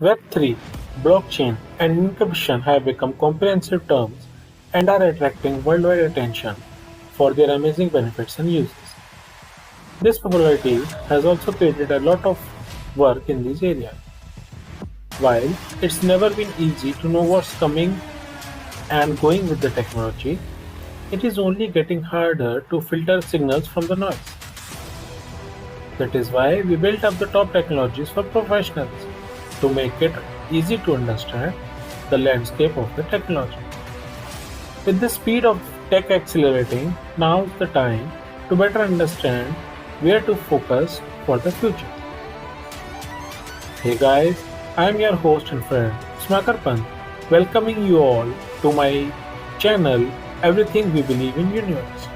Web3, blockchain, and encryption have become comprehensive terms and are attracting worldwide attention for their amazing benefits and uses. This popularity has also created a lot of work in these areas. While it's never been easy to know what's coming and going with the technology, it is only getting harder to filter signals from the noise. That is why we built up the top technologies for professionals to make it easy to understand the landscape of the technology. With the speed of tech accelerating, now is the time to better understand where to focus for the future. Hey guys, I am your host and friend Smakar Pant, welcoming you all to my channel Everything We Believe in Universe.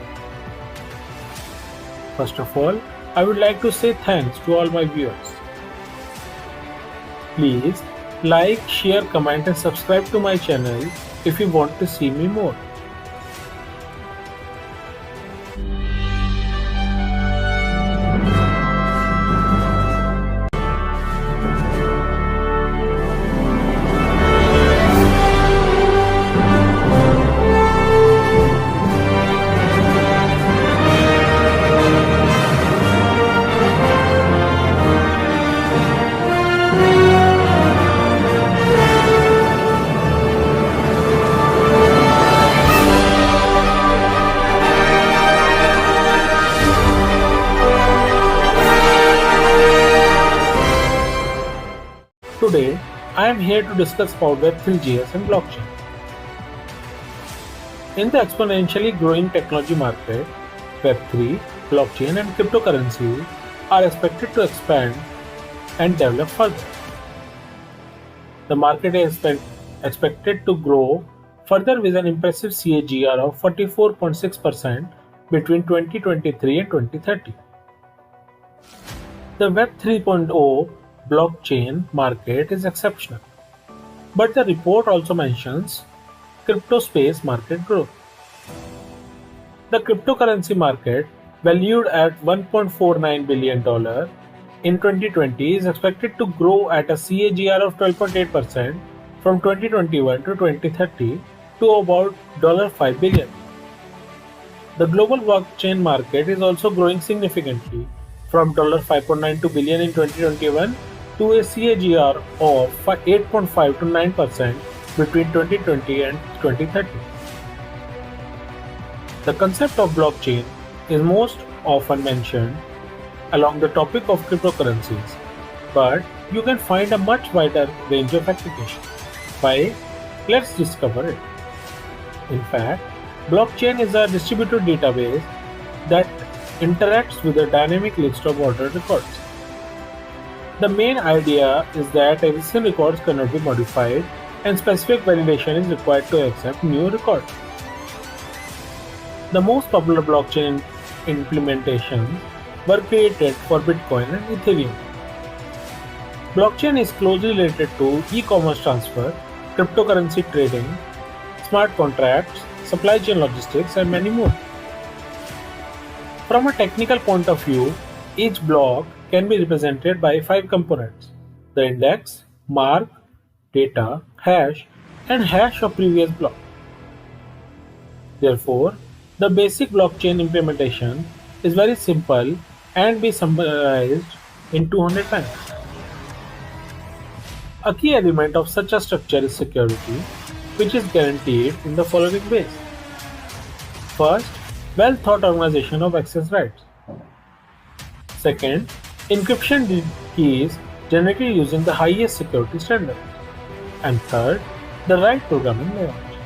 First of all, I would like to say thanks to all my viewers. Please like, share, comment and subscribe to my channel if you want to see me more. Today, I am here to discuss about Web3.js and blockchain. In the exponentially growing technology market, Web3, blockchain and cryptocurrencies are expected to expand and develop further. The market is expected to grow further with an impressive CAGR of 44.6% between 2023 and 2030. The Web 3.0 blockchain market is exceptional, but the report also mentions crypto space market growth. The cryptocurrency market, valued at $1.49 billion in 2020, is expected to grow at a CAGR of 12.8% from 2021 to 2030 to about $5 billion. The global blockchain market is also growing significantly from $5.92 billion in 2021 to a CAGR of 8.5 to 9% between 2020 and 2030. The concept of blockchain is most often mentioned along the topic of cryptocurrencies, but you can find a much wider range of applications. Why? Let's discover it. In fact, blockchain is a distributed database that interacts with a dynamic list of ordered records. The main idea is that existing records cannot be modified and specific validation is required to accept new records. The most popular blockchain implementations were created for Bitcoin and Ethereum. Blockchain is closely related to e-commerce transfer, cryptocurrency trading, smart contracts, supply chain logistics, and many more. From a technical point of view, each block can be represented by 5 components: the index, mark, data, hash, and hash of previous block. Therefore, the basic blockchain implementation is very simple and be summarized in 200 lines. A key element of such a structure is security, which is guaranteed in the following ways. First, well-thought organization of access rights. Second, encryption keys generated using the highest security standards. And third, the right programming language.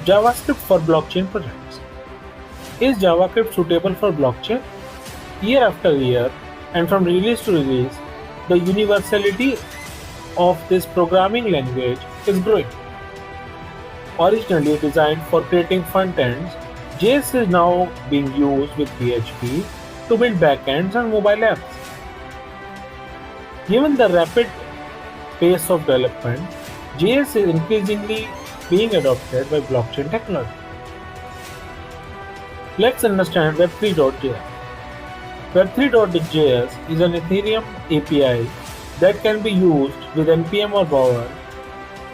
JavaScript for blockchain projects. Is JavaScript suitable for blockchain? Year after year, and from release to release, the universality of this programming language is growing. Originally designed for creating front ends, JS is now being used with PHP to build backends and mobile apps. Given the rapid pace of development, JS is increasingly being adopted by blockchain technology. Let's understand Web3.js. Web3.js is an Ethereum API that can be used with npm or bower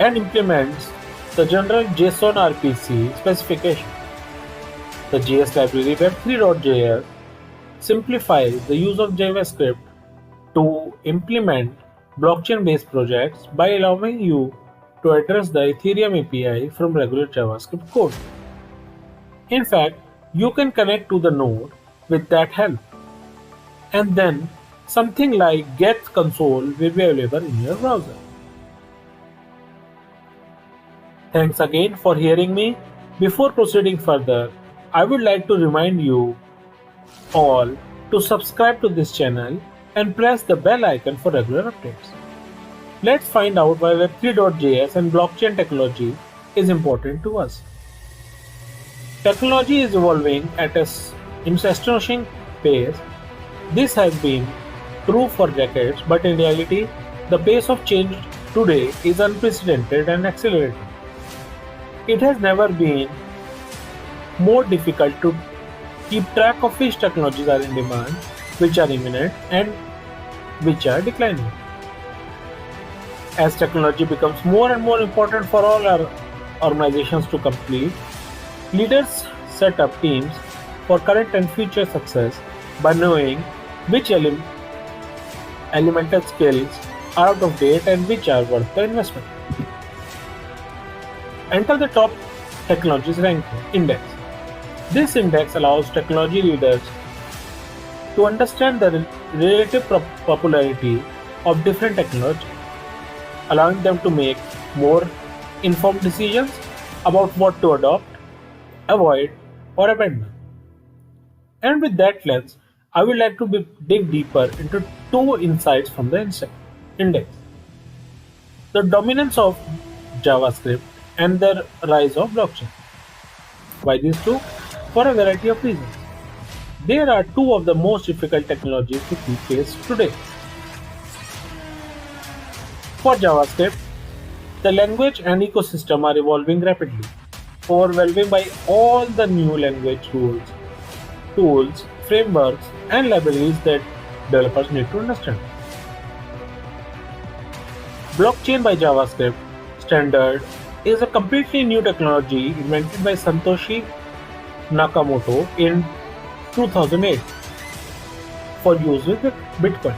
and implements the general JSON RPC specification. The JS library Web3.js simplifies the use of JavaScript to implement blockchain-based projects by allowing you to address the Ethereum API from regular JavaScript code. In fact, you can connect to the node with that help, and then something like get console will be available in your browser. Thanks again for hearing me. Before proceeding further, I would like to remind you all to subscribe to this channel and press the bell icon for regular updates. Let's find out why Web3.js and blockchain technology is important to us. Technology is evolving at an astonishing pace. This has been true for decades, but in reality, the pace of change today is unprecedented and accelerating. It has never been more difficult to keep track of which technologies are in demand, which are imminent, and which are declining. As technology becomes more and more important for all our organizations to complete, leaders set up teams for current and future success by knowing which elemental skills are out of date and which are worth the investment. Enter the top technologies ranking index. This index allows technology leaders to understand the relative popularity of different technologies, allowing them to make more informed decisions about what to adopt, avoid, or abandon. And with that lens, I would like to dig deeper into two insights from the index: the dominance of JavaScript and the rise of blockchain. Why these two? For a variety of reasons. There are two of the most difficult technologies to keep pace today. For JavaScript, the language and ecosystem are evolving rapidly, overwhelmed by all the new language rules, tools, frameworks, and libraries that developers need to understand. Blockchain by JavaScript standard is a completely new technology invented by Satoshi Nakamoto in 2008 for use with Bitcoin.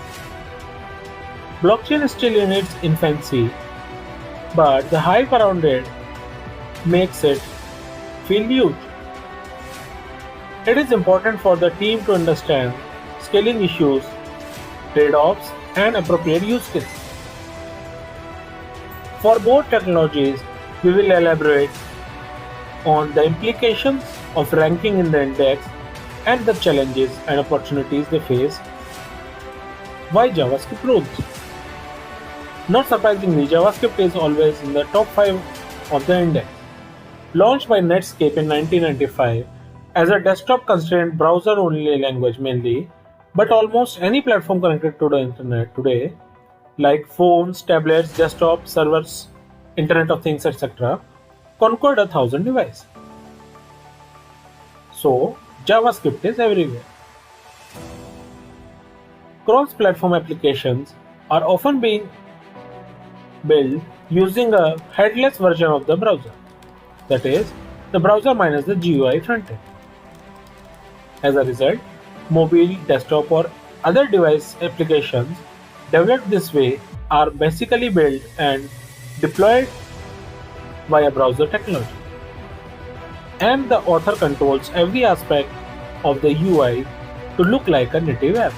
Blockchain is still in its infancy, but the hype around it makes it feel huge. It is important for the team to understand scaling issues, trade-offs, and appropriate use cases. For both technologies, we will elaborate on the implications of ranking in the index and the challenges and opportunities they face. Why JavaScript rules? Not surprisingly, JavaScript is always in the top 5 of the index. Launched by Netscape in 1995 as a desktop-constrained browser-only language mainly, but almost any platform connected to the internet today, like phones, tablets, desktop, servers, Internet of Things, etc., conquered 1,000 devices. So, JavaScript is everywhere. Cross-platform applications are often being built using a headless version of the browser, that is, the browser minus the GUI frontend. As a result, mobile, desktop, or other device applications developed this way are basically built and deployed via browser technology, and the author controls every aspect of the UI to look like a native app.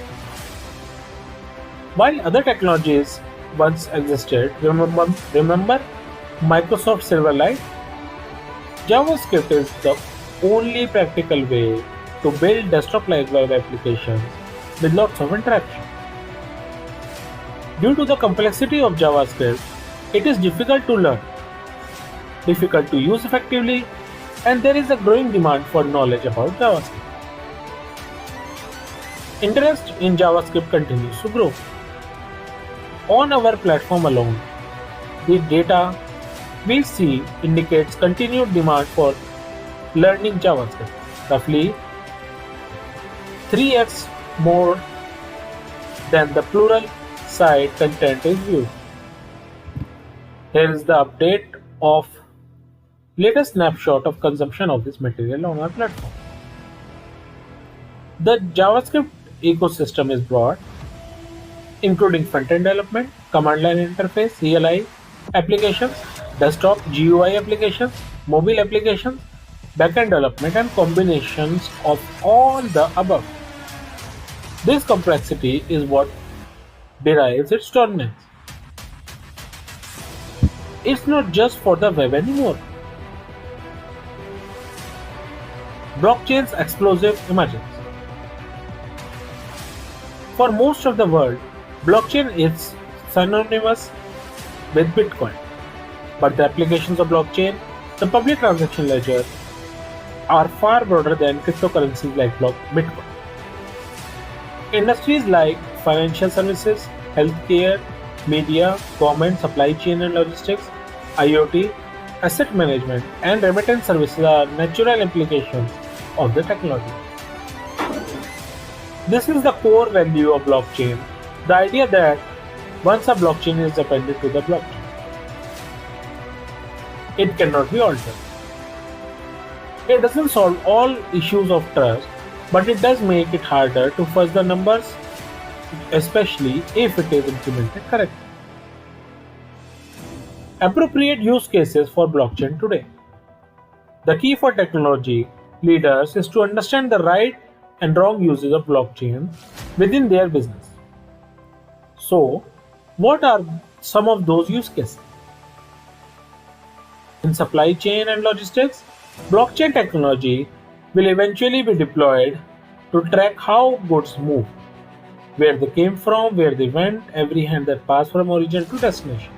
While other technologies once existed, remember Microsoft Silverlight? JavaScript is the only practical way to build desktop-like web applications with lots of interaction. Due to the complexity of JavaScript, it is difficult to learn, difficult to use effectively, and there is a growing demand for knowledge about JavaScript. Interest in JavaScript continues to grow. On our platform alone, the data we see indicates continued demand for learning JavaScript, roughly 3x more than the plural site content is viewed. Here is the update of latest snapshot of consumption of this material on our platform. The JavaScript ecosystem is broad, including front-end development, command line interface, CLI applications, desktop GUI applications, mobile applications, backend development, and combinations of all the above. This complexity is what derives its dominance. It's not just for the web anymore. Blockchain's explosive emergence. For most of the world, blockchain is synonymous with Bitcoin. But the applications of blockchain, the public transaction ledger, are far broader than cryptocurrencies like Bitcoin. Industries like financial services, healthcare, media, government, supply chain and logistics, IoT, asset management, and remittance services are natural implications of the technology. This is the core value of blockchain, the idea that once a blockchain is appended to the blockchain, it cannot be altered. It doesn't solve all issues of trust, but it does make it harder to fudge the numbers, especially if it is implemented correctly. Appropriate use cases for blockchain today. The key for technology leaders is to understand the right and wrong uses of blockchain within their business. So, what are some of those use cases? In supply chain and logistics, blockchain technology will eventually be deployed to track how goods move, where they came from, where they went, every hand that passed from origin to destination.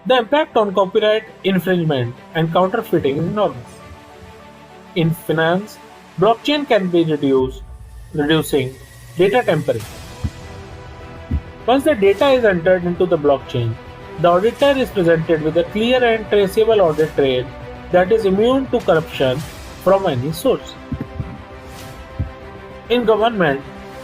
The impact on copyright infringement and counterfeiting is enormous. In finance, blockchain can be reducing data tampering. Once the data is entered into the blockchain, the auditor is presented with a clear and traceable audit trail that is immune to corruption from any source. In government,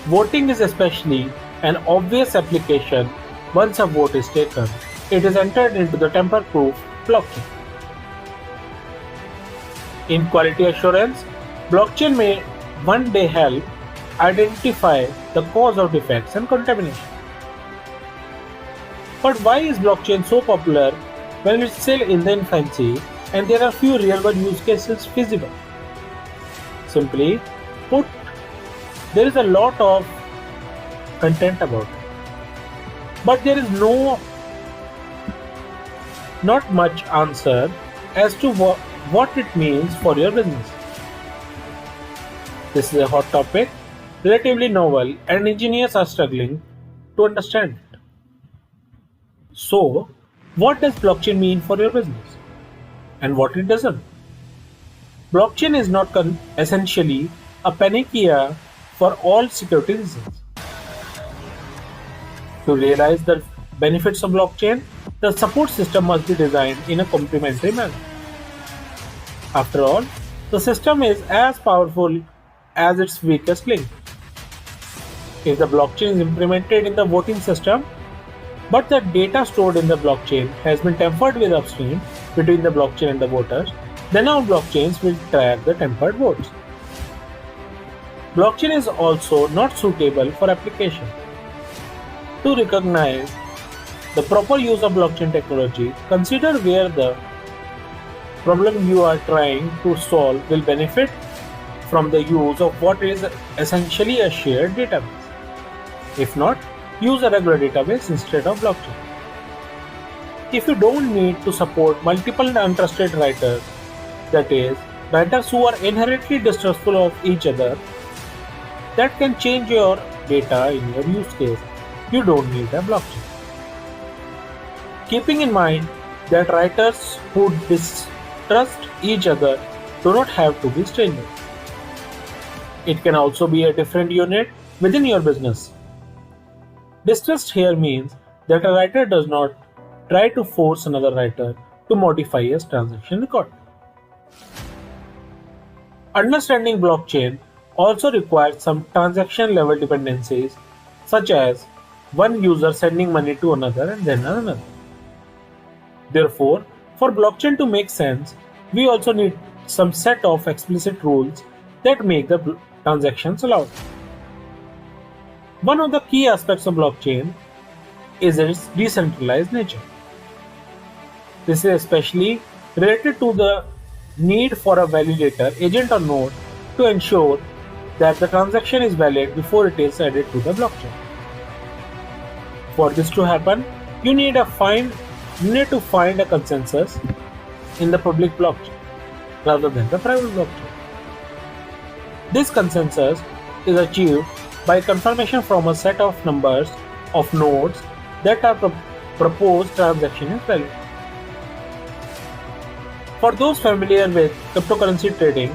voting is especially an obvious application. Once a vote is taken, it is entered into the tamper-proof blockchain. In quality assurance, blockchain may one day help identify the cause of defects and contamination. But why is blockchain so popular when it's still in the infancy and there are few real-world use cases feasible? Simply put, there is a lot of content about it, but there is not much answer as to what it means for your business. This is a hot topic, relatively novel, and engineers are struggling to understand it. So, what does blockchain mean for your business? And what it doesn't? Blockchain is not essentially a panacea for all security reasons. To realize the benefits of blockchain, the support system must be designed in a complementary manner. After all, the system is as powerful as its weakest link. If the blockchain is implemented in the voting system, but the data stored in the blockchain has been tampered with upstream between the blockchain and the voters, then all blockchains will track the tampered votes. Blockchain is also not suitable for application. To recognize the proper use of blockchain technology, consider where the problem you are trying to solve will benefit from the use of what is essentially a shared database. If not, use a regular database instead of blockchain. If you don't need to support multiple untrusted writers, that is, writers who are inherently distrustful of each other, that can change your data in your use case, you don't need a blockchain. Keeping in mind that writers who distrust each other do not have to be strangers. It can also be a different unit within your business. Distrust here means that a writer does not try to force another writer to modify his transaction record. Understanding blockchain also requires some transaction level dependencies, such as one user sending money to another and then another. Therefore, for blockchain to make sense, we also need some set of explicit rules that make the transactions allowed. One of the key aspects of blockchain is its decentralized nature. This is especially related to the need for a validator, agent or node to ensure that the transaction is valid before it is added to the blockchain. For this to happen, you need to find a consensus in the public blockchain rather than the private blockchain. This consensus is achieved by confirmation from a set of numbers of nodes that are proposed transaction is valid. For those familiar with cryptocurrency trading,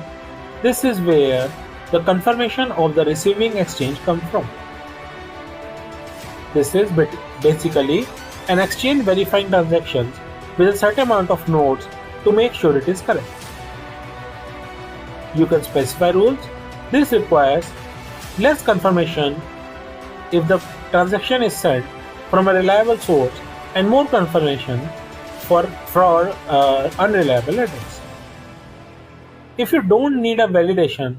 this is where the confirmation of the receiving exchange comes from. This is basically an exchange verifying transactions with a certain amount of nodes to make sure it is correct. You can specify rules. This requires less confirmation if the transaction is sent from a reliable source and more confirmation for unreliable address. If you don't need a validation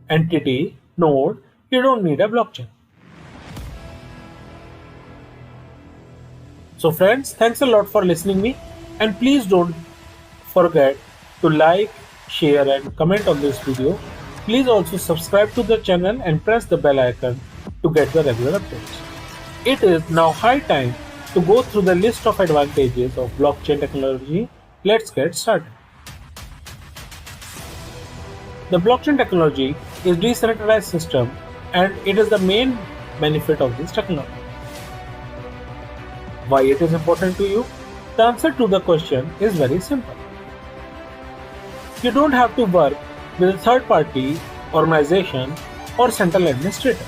entity node, you don't need a blockchain. So friends, thanks a lot for listening me, and please don't forget to like, share and comment on this video. Please also subscribe to the channel and press the bell icon to get the regular updates. It is now high time to go through the list of advantages of blockchain technology. Let's get started. The blockchain technology is a decentralized system and it is the main benefit of this technology. Why it is important to you? The answer to the question is very simple. You don't have to work with a third-party organization or central administrator.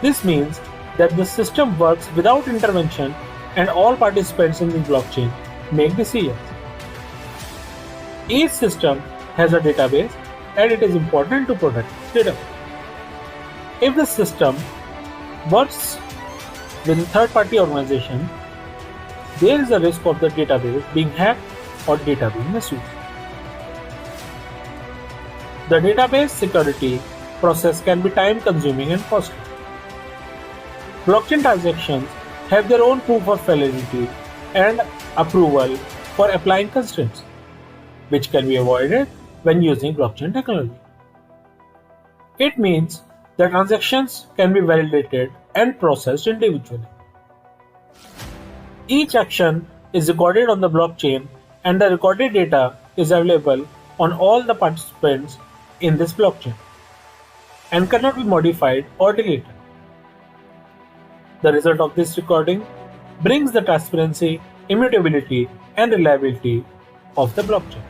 This means that the system works without intervention and all participants in the blockchain make decisions. Each system has a database and it is important to protect its data. If the system works with a third-party organization, there is a risk of the database being hacked or data being misused. The database security process can be time-consuming and costly. Blockchain transactions have their own proof of validity and approval for applying constraints, which can be avoided when using blockchain technology. It means the transactions can be validated and processed individually. Each action is recorded on the blockchain and the recorded data is available on all the participants in this blockchain and cannot be modified or deleted. The result of this recording brings the transparency, immutability, and reliability of the blockchain.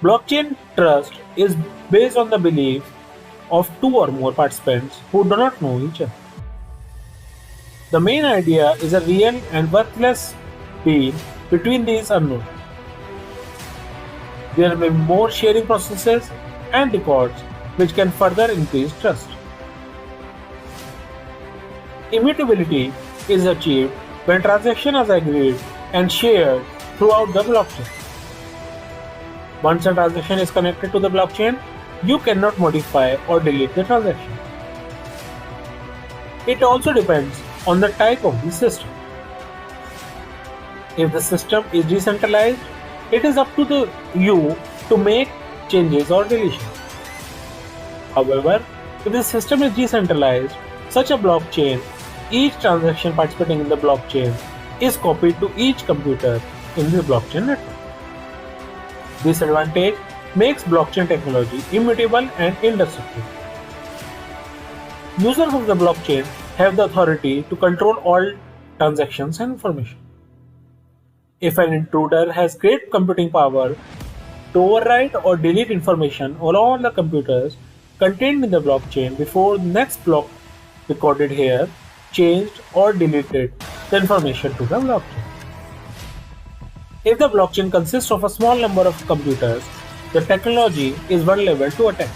Blockchain trust is based on the belief of two or more participants who do not know each other. The main idea is a real and worthless deal between these unknowns. There may be more sharing processes and records which can further increase trust. Immutability is achieved when transactions are agreed and shared throughout the blockchain. Once a transaction is connected to the blockchain, you cannot modify or delete the transaction. It also depends on the type of the system. If the system is decentralized, it is up to you to make changes or deletions. However, if the system is decentralized, such a blockchain, each transaction participating in the blockchain is copied to each computer in the blockchain network. This advantage makes blockchain technology immutable and indestructible. Users of the blockchain have the authority to control all transactions and information. If an intruder has great computing power to overwrite or delete information on all the computers contained in the blockchain before the next block recorded here changed or deleted the information to the blockchain. If the blockchain consists of a small number of computers, the technology is vulnerable to attack.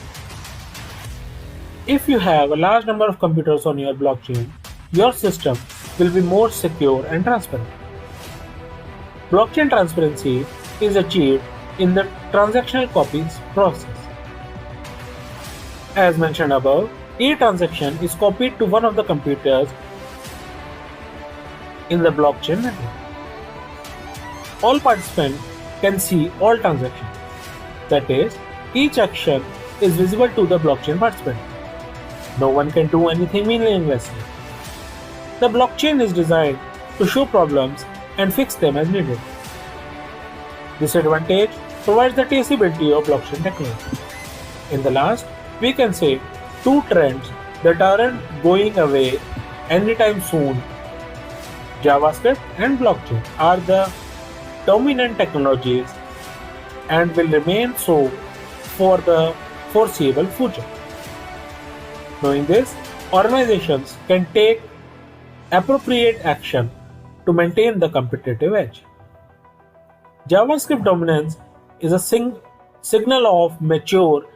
If you have a large number of computers on your blockchain, your system will be more secure and transparent. Blockchain transparency is achieved in the transactional copies process. As mentioned above, each transaction is copied to one of the computers in the blockchain network. All participants can see all transactions. That is, each action is visible to the blockchain participant. No one can do anything meaninglessly. The blockchain is designed to show problems and fix them as needed. This advantage provides the traceability of blockchain technology. In the last, we can say two trends that aren't going away anytime soon. JavaScript and blockchain are the dominant technologies and will remain so for the foreseeable future. Knowing this, organizations can take appropriate action to maintain the competitive edge. JavaScript dominance is a signal of mature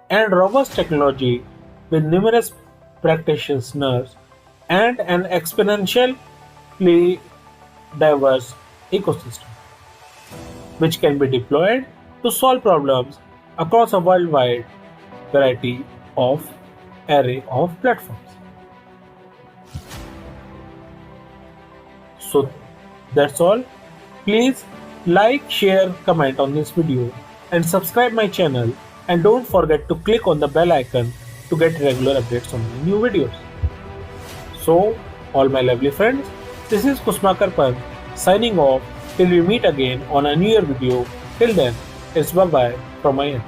and robust technology with numerous practitioners and an exponentially diverse ecosystem, which can be deployed to solve problems across a worldwide variety of array of platforms. So that's all. Please like, share, comment on this video and subscribe my channel, and don't forget to click on the bell icon to get regular updates on my new videos. So all my lovely friends, this is Kusmakar Pant signing off till we meet again on a new year video. Till then, it's bye bye from my end.